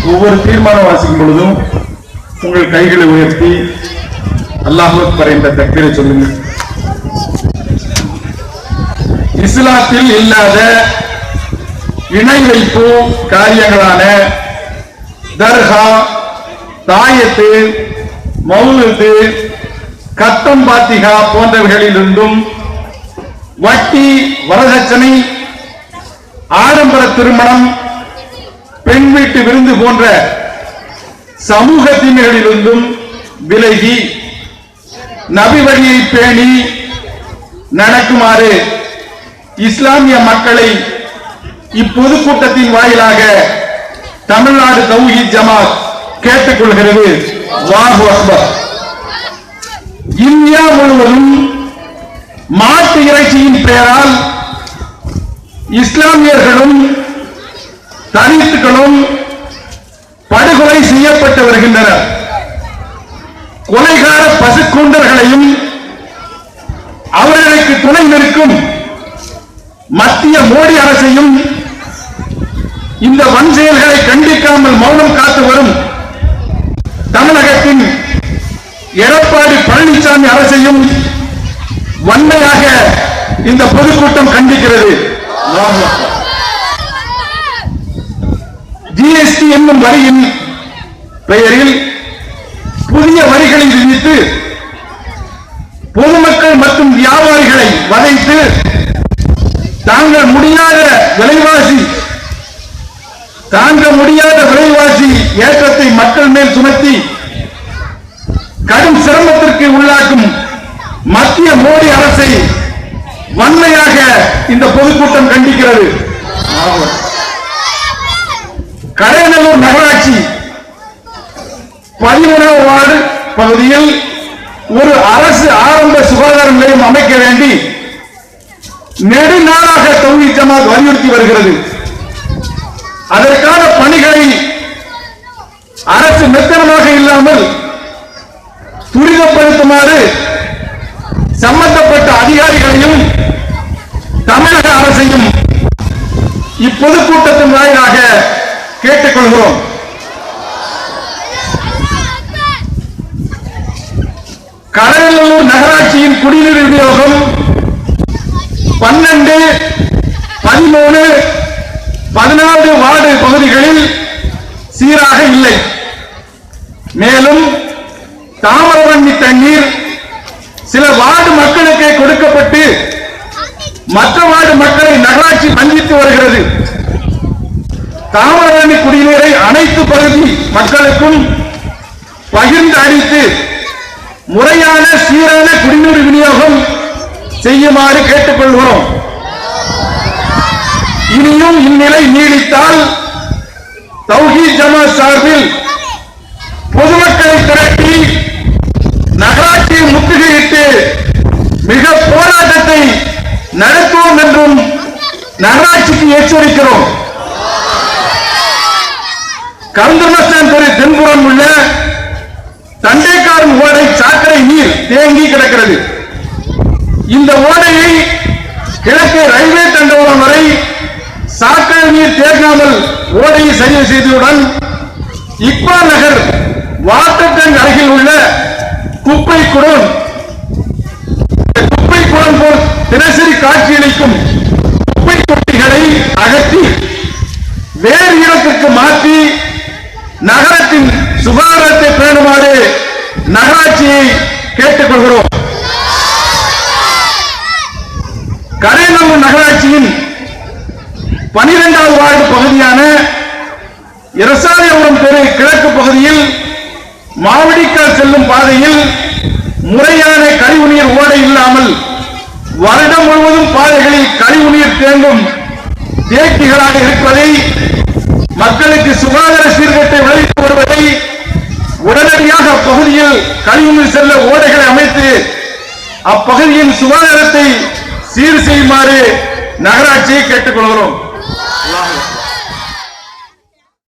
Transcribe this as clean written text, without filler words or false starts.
ஒவ்வொரு தீர்மானம் வாசிக்கும் பொழுதும் உங்கள் கைகளை உயர்த்தி அல்லாஹ் அக்பர் என்ற தக்பீரை சொல்லுங்கள். இஸ்லாத்தில் இல்லாத இணை வைப்பு காரியங்களான தர்கா, தாயத்து, மௌலிது, கத்தம் பாத்திகா போன்றவைகளிலிருந்தும் வட்டி, வரதட்சணை, ஆடம்பர திருமணம், பெண் வீட்டு விருந்து போன்ற சமூக தீமைகளிலிருந்தும் விலகி நபி வழியை பேணி நடக்குமாறு இஸ்லாமிய மக்களை இப்பொதுக்கூட்டத்தின் வாயிலாக தமிழ்நாடு தௌஹீத் ஜமாத் கேட்டுக்கொள்கிறது. அல்லாஹு அக்பர். இந்தியா முழுவதும் மாட்டு இறைச்சியின் பெயரால் இஸ்லாமியர்களும் தலித்துகளும் படுகொலை செய்யப்பட்டு வருகின்றனர். கொலைகார பசுக்கூண்டர்களையும் அவர்களுக்கு துணை நிற்கும் மத்திய மோடி அரசையும் இந்த வன் செயல்களை கண்டிக்காமல் மௌனம் காத்து வரும் தமிழகத்தின் எடப்பாடி பழனிசாமி அரசையும் வன்மையாக இந்த பொதுக்கூட்டம் கண்டிக்கிறது. ஜிஎஸ்டி என்னும் வரியின் பெயரில் புதிய வரிகளை விதித்து பொதுமக்கள் மற்றும் வியாபாரிகளை வதைத்து தாங்க முடியாத விலைவாசி ஏற்றத்தை மக்கள் மேல் சுமத்தி கடும் சிரமத்திற்கு உள்ளாக்கும் மத்திய மோடி அரசை வன்மையாக இந்த பொதுக்கூட்டம் கண்டிக்கிறது. கடையநல்லூர் நகராட்சி 11வது வார்டு பகுதியில் ஒரு அரசு ஆரம்ப சுகாதார நிலையம் அமைக்க வேண்டி நெடுநாளாக தௌஹீத் ஜமாத் வலியுறுத்தி வருகிறது. அதற்கான பணிகளை அரசு மெத்தனமாக இல்லாமல் துரிதப்படுத்துமாறு சம்பந்தப்பட்ட அதிகாரிகளையும் தமிழக அரசையும் இப்பொதுக்கூட்டத்தின் வாயிலாக கேட்டுக்கொள்கிறோம். கடலூர் நகராட்சியின் குடிநீர் விநியோகம் 12, 13, 14 வார்டு பகுதிகளில் சீராக இல்லை. மேலும் தாமிரபரணி தண்ணீர் சில வார்டு மக்களுக்கு கொடுக்கப்பட்டு மற்ற வார்டு மக்களை நகராட்சி வஞ்சித்து வருகிறது. தாமிரபரணி குடிநீரை அனைத்து பகுதி மக்களுக்கும் பகிர்ந்து அளித்து முறையான சீரான குடிநீர் விநியோகம் செய்யுமாறு கேட்டுக்கொள்கிறோம். இனியும் இந்நிலை நீடித்தால் தௌஹீத் ஜமாத் சார்பில் பொதுமக்களை திரட்டி நகராட்சியை முற்றுகையிட்டு மிக போராட்டத்தை நடத்துவோம் என்றும் நகராட்சிக்கு எச்சரிக்கிறோம். கந்தமஸ்தான் தெரு தென்புறம் உள்ள தண்டைக்காரன் ஓடை சாக்கடை நீர் தேங்கி கிடக்கிறது. இந்த ஓடையை கிழக்கு ரயில்வே தண்டவாளம் வரை சாக்கடை நீர் தேங்காமல் ஓடையை சரி செய்ததுடன் இக்பால் நகர் வாட்டர் டேங்க் அருகில் உள்ள குப்பை குடம் போல் தினசரி காட்சியளிக்கும் குப்பை தொட்டிகளை அகற்றி வேறு இடத்திற்கு மாற்றி நகரத்தின் சுகாதாரத்தை பேணுமாறு நகராட்சியை கேட்டுக்கொள்கிறோம். கடையநல்லூர் நகராட்சியின் 12வது வார்டு பகுதியான இரசாயபுரம் தெரு கிழக்கு பகுதியில் மாவடிக்கால் செல்லும் பாதையில் முறையான கழிவுநீர் ஓடை இல்லாமல் வருடம் முழுவதும் பாதைகளில் கழிவுநீர் தேங்கும் தேக்கிகளாக இருப்பதை, மக்களுக்கு சுகாதார சீர்கேட்டை விளைவித்து வருவதை, உடனடியாக அப்பகுதியில் கழிவுநீர் செல்ல ஓடைகளை அமைத்து அப்பகுதியின் சுகாதாரத்தை சீர் செய்யுமாறு நகராட்சியை கேட்டுக்கொள்கிறோம்.